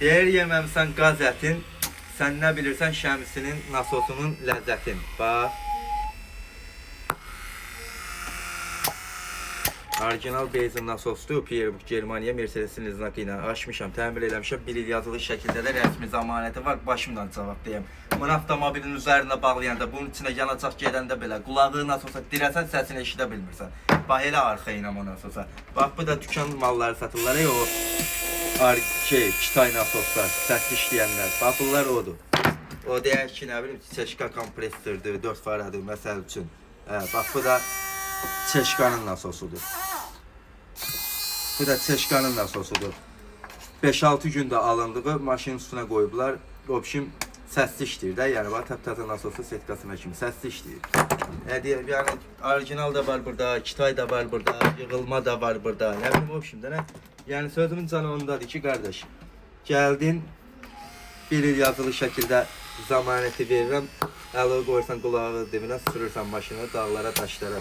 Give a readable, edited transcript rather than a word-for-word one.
Değer yeməmsən qaz ətin, sən nə bilirsən şəmsinin, nasosunun ləzzətin. Bax. Orijinal benzin nasosdur. Pierre Germaniya Mercedes-in znakı ilə açmışam, təmir eləmişəm. 1 il yazılı şəkildə də rəsmi zəmanəti var. Başımdan cavab deyəm. Bunu avtomobilin üzərində bağlayanda, bunun içinə yanacaq gedəndə belə qulağı nasosa dirəsən, səsini eşidə bilmirsən. Bax elə arxa ilə o nasosa. Bax bu da dükan malları satırlar. O Kitay nasoslar, səsli işləyənlər. Bax bunlar odur. O deyək ki, nə bilim, çeşka kompressordur, 4 faradır məsəl üçün. Bax bu da çeşkanın nasosudur. Bu da çeşkanın nasosudur. 5-6 gündə alındığı maşının üstünə qoyublar. Obşim səsli işləyir də, yəni bax təptəzə nasosu setkasına kimi səsli işləyir. Yəni orijinal da var burada, Kitay da var burada, yığılma da var burada. Nə bilim obşim də nə? Yəni sözümün canı ondadır ki, qardaş, gəldin 1 il yazılı şəkildə zəmanəti verirəm, əli qoyursan qulağı dibinə, sürürsən maşını dağlara, daşlara.